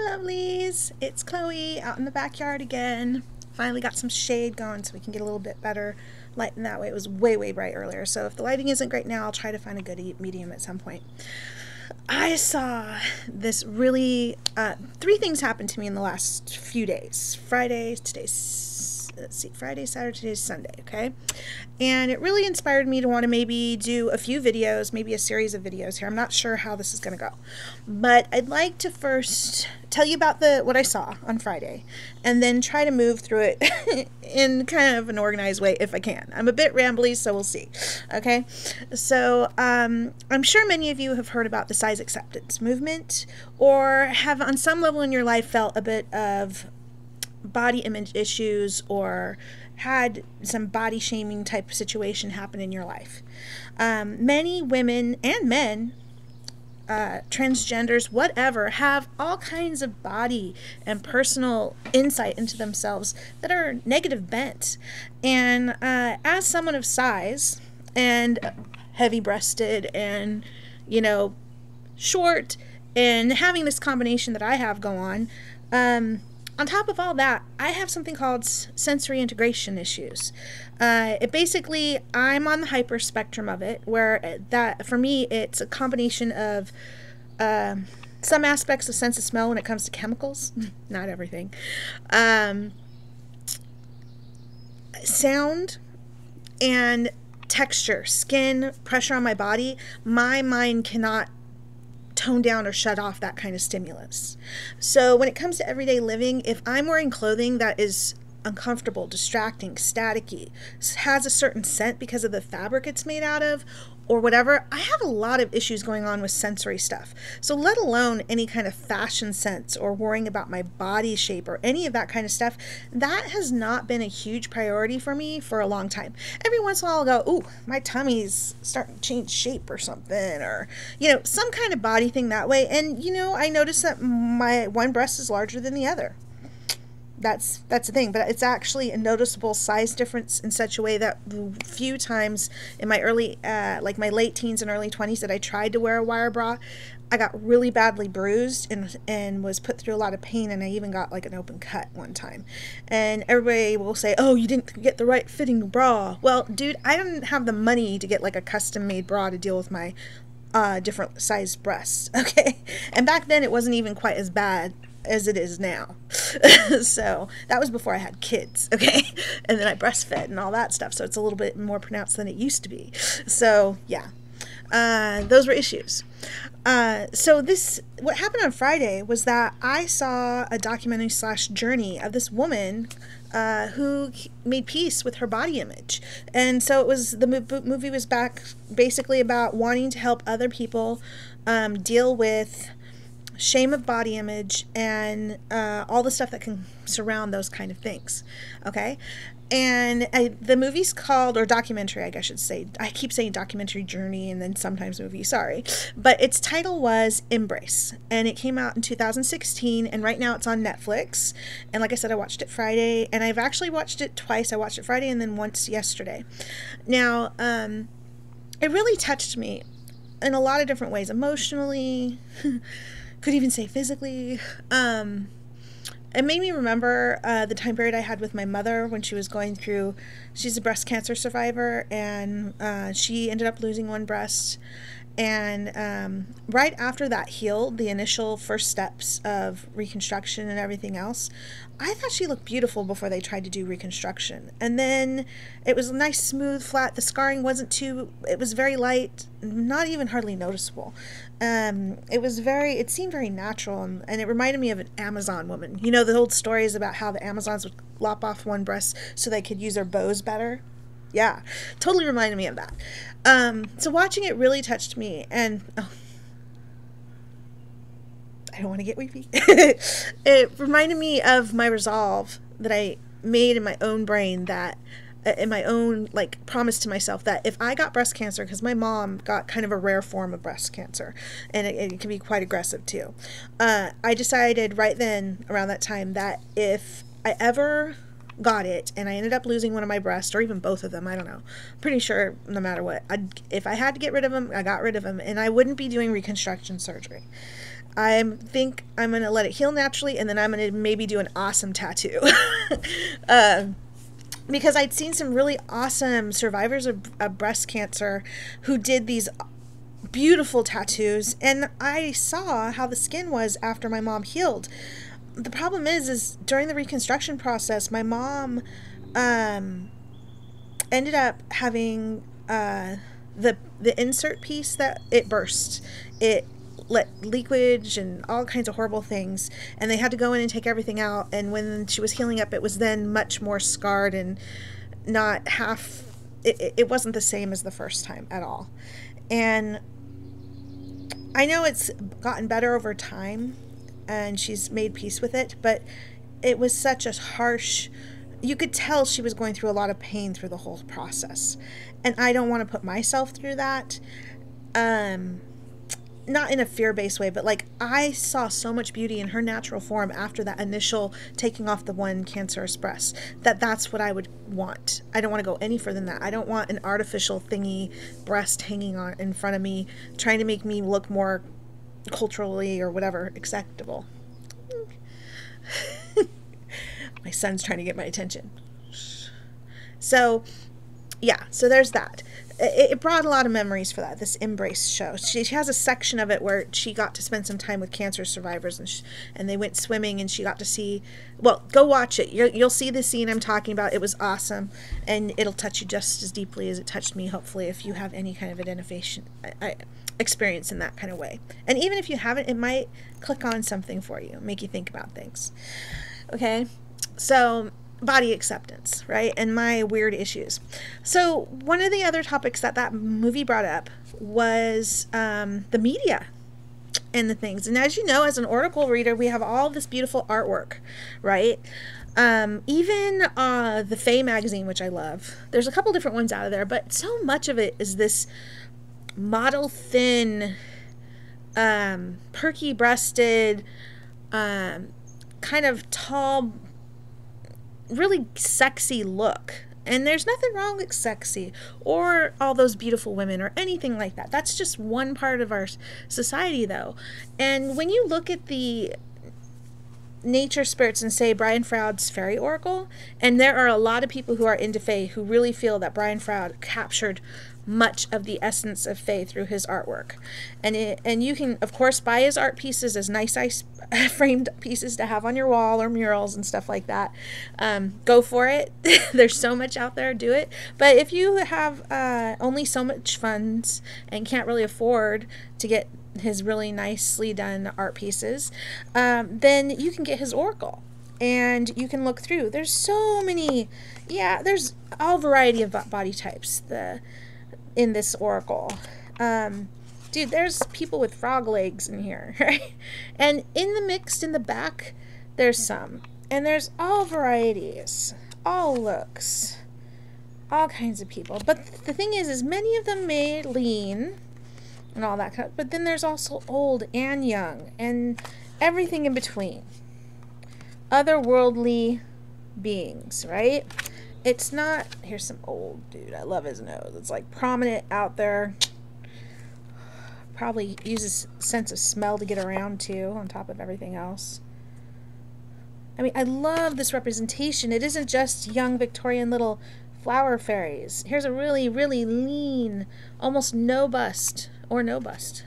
lovelies, it's Chloe out in the backyard again. Finally got some shade going so we can get a little bit better light in that way. It was way bright earlier, so if the lighting isn't great now, I'll try to find a good medium at some point. I saw this really, three things happened to me in the last few days. Friday, Friday, Saturday, today's Sunday, okay? And it really inspired me to want to maybe do a few videos, maybe a series of videos here. I'm not sure how this is going to go. But I'd like to first tell you about what I saw on Friday, and then try to move through it in kind of an organized way if I can. I'm a bit rambly, so we'll see, okay? So I'm sure many of you have heard about the size acceptance movement, or have on some level in your life felt a bit of body image issues or had some body shaming type of situation happen in your life. Many women and men, transgenders, whatever, have all kinds of body and personal insight into themselves that are negative bent. And as someone of size and heavy breasted and, short, and having this combination that I have go on top of all that, I have something called sensory integration issues. It basically, I'm on the hyper spectrum of it, where that for me, it's a combination of some aspects of sense of smell when it comes to chemicals, not everything, sound, and texture, skin, pressure on my body. My mind cannot tone down or shut off that kind of stimulus. So when it comes to everyday living, if I'm wearing clothing that is uncomfortable, distracting, staticky, has a certain scent because of the fabric it's made out of, or whatever, I have a lot of issues going on with sensory stuff. So let alone any kind of fashion sense or worrying about my body shape or any of that kind of stuff, that has not been a huge priority for me for a long time. Every once in a while I'll go, ooh, my tummy's starting to change shape or something, or, some kind of body thing that way. And, I notice that my one breast is larger than the other. That's the thing, but it's actually a noticeable size difference in such a way that the few times in my my late teens and early 20s that I tried to wear a wire bra, I got really badly bruised and was put through a lot of pain, and I even got like an open cut one time. And everybody will say, oh, you didn't get the right fitting bra. Well, dude, I didn't have the money to get like a custom made bra to deal with my different sized breasts, okay? And back then it wasn't even quite as bad as it is now. So that was before I had kids, okay? And then I breastfed and all that stuff, so it's a little bit more pronounced than it used to be. So yeah, those were issues. So what happened on Friday was that I saw a documentary / journey of this woman who made peace with her body image. And so the movie was basically about wanting to help other people deal with shame of body image and all the stuff that can surround those kind of things, okay? And the movie's called, or documentary, I guess I should say. I keep saying documentary journey and then sometimes movie, sorry. But its title was Embrace. And it came out in 2016, and right now it's on Netflix. And like I said, I watched it Friday, and I've actually watched it twice. I watched it Friday and then once yesterday. Now, it really touched me in a lot of different ways. Emotionally, could even say physically. It made me remember the time period I had with my mother when she was going through, she's a breast cancer survivor, and she ended up losing one breast. And right after that healed, the initial first steps of reconstruction and everything else, I thought she looked beautiful before they tried to do reconstruction. And then it was nice, smooth, flat. The scarring it was very light, not even hardly noticeable. It seemed very natural, and it reminded me of an Amazon woman. You know, the old stories about how the Amazons would lop off one breast so they could use their bows better? Yeah, totally reminded me of that. So watching it really touched me, and I don't want to get weepy. It reminded me of my resolve that I made in my own brain, that in my own promise to myself, that if I got breast cancer, because my mom got kind of a rare form of breast cancer, and it can be quite aggressive too. I decided right then, around that time, that if I ever got it and I ended up losing one of my breasts, or even both of them, I don't know, pretty sure no matter what, if I had to get rid of them, I got rid of them, and I wouldn't be doing reconstruction surgery. I think I'm going to let it heal naturally, and then I'm going to maybe do an awesome tattoo. Because I'd seen some really awesome survivors of breast cancer who did these beautiful tattoos, and I saw how the skin was after my mom healed. The problem is during the reconstruction process, my mom ended up having the insert piece that it burst. It let leakage and all kinds of horrible things, and they had to go in and take everything out, and when she was healing up, it was then much more scarred and not half, it wasn't the same as the first time at all. And I know it's gotten better over time and she's made peace with it, but it was such a harsh, you could tell she was going through a lot of pain through the whole process, and I don't want to put myself through that. Not in a fear-based way, but like, I saw so much beauty in her natural form after that initial taking off the one cancerous breast, that's what I would want. I don't want to go any further than that. I don't want an artificial thingy breast hanging on in front of me trying to make me look more culturally or whatever acceptable. My son's trying to get my attention. So yeah, so there's that. It brought a lot of memories for that, this Embrace show. She has a section of it where she got to spend some time with cancer survivors, and they went swimming, and she got to see, well, go watch it. You'll see the scene I'm talking about. It was awesome, and it'll touch you just as deeply as it touched me, hopefully, if you have any kind of identification experience in that kind of way. And even if you haven't, it might click on something for you, make you think about things. Okay, so body acceptance, right? And my weird issues. So one of the other topics that movie brought up was the media and the things. And as you know, as an Oracle reader, we have all this beautiful artwork, right? Even the Fae magazine, which I love. There's a couple different ones out of there, but so much of it is this model thin, perky breasted, kind of tall, really sexy look. And there's nothing wrong with sexy or all those beautiful women or anything like that. That's just one part of our society, though. And when you look at the nature spirits and say Brian Froud's fairy oracle, and there are a lot of people who are into Fae who really feel that Brian Froud captured much of the essence of Fae through his artwork. And you can, of course, buy his art pieces as nice framed pieces to have on your wall or murals and stuff like that. Go for it. There's so much out there. Do it. But if you have only so much funds and can't really afford to get his really nicely done art pieces, then you can get his oracle. And you can look through. There's so many, there's all variety of body types in this oracle. Dude, there's people with frog legs in here, right? And in the back, there's some. And there's all varieties, all looks, all kinds of people. But the thing is many of them may lean and all that kind of, but then there's also old and young and everything in between. Otherworldly beings, right? It's not, here's some old dude. I love his nose. It's like prominent out there. Probably uses sense of smell to get around too, on top of everything else. I mean, I love this representation. It isn't just young Victorian little flower fairies. Here's a really, really lean, almost no bust, or no bust.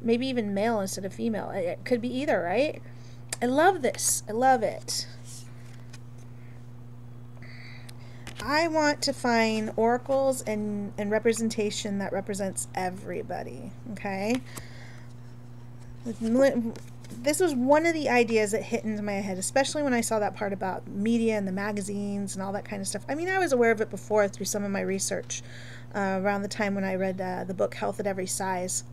Maybe even male instead of female. It could be either, right? I love this. I love it. I want to find oracles and representation that represents everybody, okay? This was one of the ideas that hit into my head, especially when I saw that part about media and the magazines and all that kind of stuff. I mean, I was aware of it before through some of my research around the time when I read the book Health at Every Size.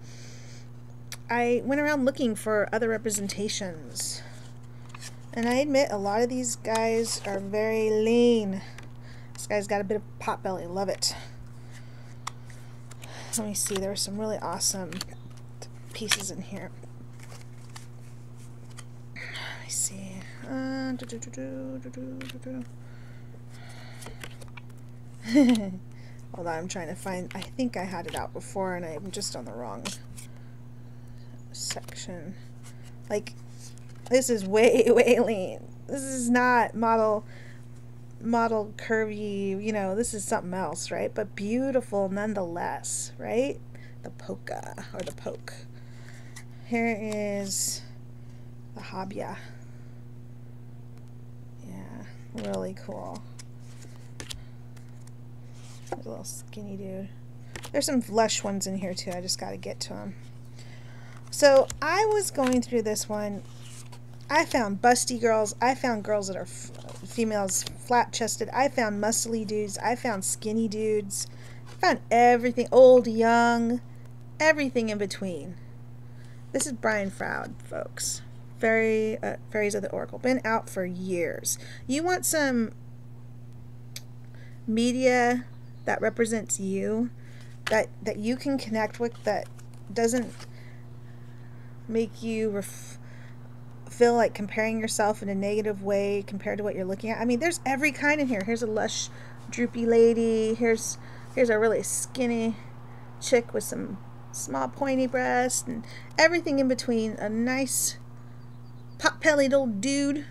I went around looking for other representations. And I admit, a lot of these guys are very lean. This guy's got a bit of pot belly. Love it. Let me see. There were some really awesome pieces in here. Let me see. Hold on. I'm trying to find. I think I had it out before and I'm just on the wrong section. Like, this is way, way lean. This is not model curvy, you know, this is something else, right? But beautiful nonetheless, right? The polka, or the poke. Here is the habia. Yeah, really cool. There's a little skinny dude. There's some lush ones in here too. I just got to get to them. So I was going through this one. I found busty girls. I found girls that are females, flat-chested. I found muscly dudes. I found skinny dudes. I found everything, old, young, everything in between. This is Brian Froud, folks. Fairies of the Oracle. Been out for years. You want some media that represents you, that you can connect with, that doesn't make you feel like comparing yourself in a negative way compared to what you're looking at. I mean, there's every kind in here. Here's a lush, droopy lady. Here's a really skinny chick with some small pointy breasts, and everything in between. A nice pot-bellied old dude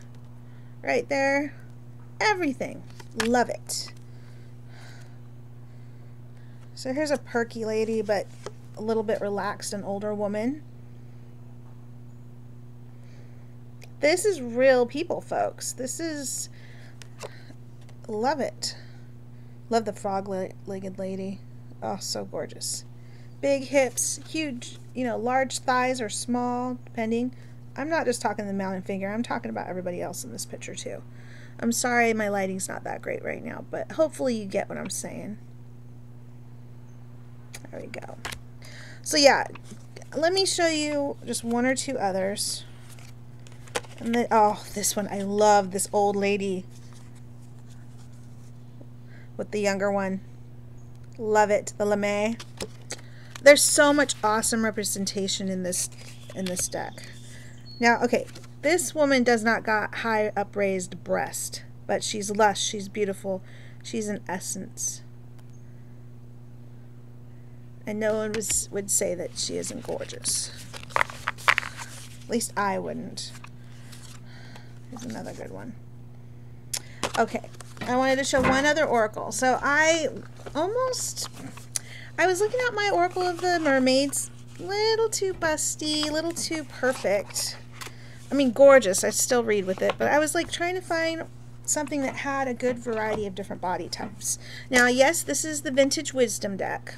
right there. Everything. Love it. So here's a perky lady, but a little bit relaxed, an older woman. This is real people, folks. This is, love it. Love the frog-legged lady. Oh, so gorgeous. Big hips, huge, you know, large thighs or small, depending. I'm not just talking the mountain figure. I'm talking about everybody else in this picture too. I'm sorry my lighting's not that great right now, but hopefully you get what I'm saying. There we go. So yeah, let me show you just one or two others. And then, oh, this one, I love this old lady with the younger one. Love it, the lame. There's so much awesome representation in this deck. Now, okay, this woman does not got high upraised breast, but she's lush, she's beautiful, she's an essence. And no one would say that she isn't gorgeous. At least I wouldn't. Here's another good one. Okay, I wanted to show one other oracle. So I was looking at my oracle of the mermaids. Little too busty, little too perfect. I mean, gorgeous. I still read with it, but I was like trying to find something that had a good variety of different body types. Now, yes, this is the Vintage Wisdom deck.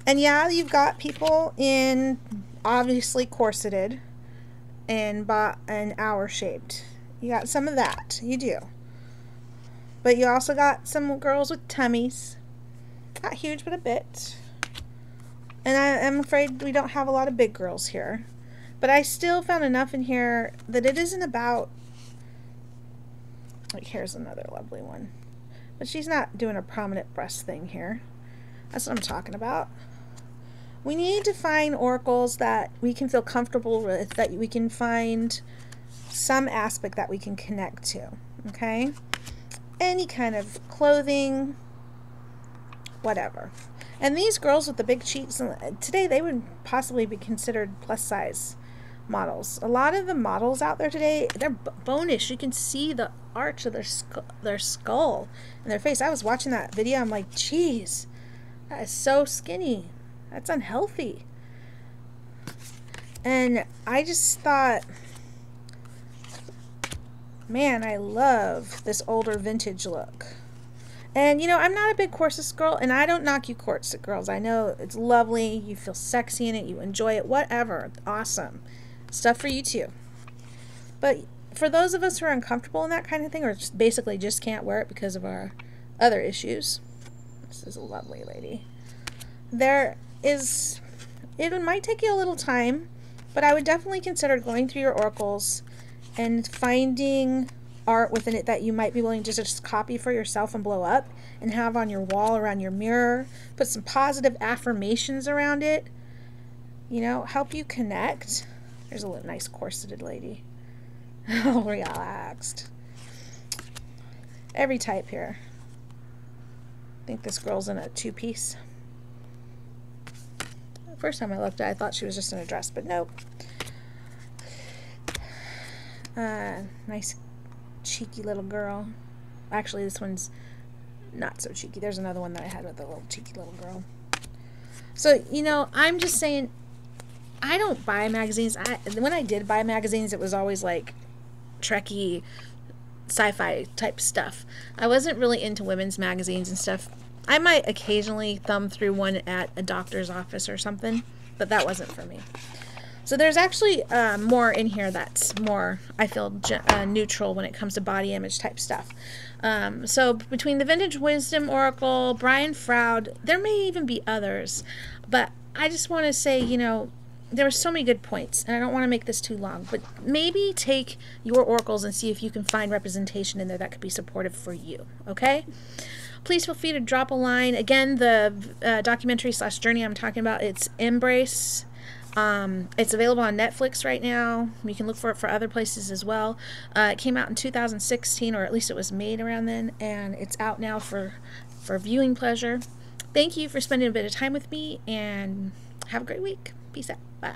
And yeah, you've got people in obviously corseted and hour shaped. You got some of that. You do. But you also got some girls with tummies. Not huge, but a bit. And I'm afraid we don't have a lot of big girls here. But I still found enough in here that it isn't about... Like, here's another lovely one. But she's not doing a prominent breast thing here. That's what I'm talking about. We need to find oracles that we can feel comfortable with, that we can find some aspect that we can connect to, okay? Any kind of clothing, whatever. And these girls with the big cheeks, today they would possibly be considered plus size models. A lot of the models out there today, they're bonish. You can see the arch of their skull and their face. I was watching that video, I'm like, geez, that is so skinny. That's unhealthy. And I just thought, man, I love this older vintage look. And, you know, I'm not a big corset girl, and I don't knock you corset girls. I know it's lovely. You feel sexy in it. You enjoy it. Whatever. Awesome. Stuff for you, too. But for those of us who are uncomfortable in that kind of thing, or just basically just can't wear it because of our other issues, this is a lovely lady. It might take you a little time, but I would definitely consider going through your oracles and finding art within it that you might be willing to just copy for yourself and blow up and have on your wall, around your mirror. Put some positive affirmations around it, you know, help you connect. There's a nice corseted lady. Oh, relaxed. Every type here. I think this girl's in a two-piece. First time I looked at it, I thought she was just in a dress, but nope. Nice cheeky little girl. Actually, this one's not so cheeky. There's another one that I had with a little cheeky little girl. So, you know, I'm just saying, I don't buy magazines. When I did buy magazines, it was always like Trekkie, sci-fi type stuff. I wasn't really into women's magazines and stuff. I might occasionally thumb through one at a doctor's office or something, but that wasn't for me. So there's actually more in here that's more, I feel, neutral when it comes to body image type stuff. So between the Vintage Wisdom Oracle, Brian Froud, there may even be others, but I just want to say, you know, there were so many good points, and I don't want to make this too long, but maybe take your oracles and see if you can find representation in there that could be supportive for you, okay? Please feel free to drop a line. Again, the documentary/journey I'm talking about, it's Embrace. It's available on Netflix right now. You can look for it for other places as well. It came out in 2016, or at least it was made around then, and it's out now for viewing pleasure. Thank you for spending a bit of time with me, and have a great week. Peace out. Bye.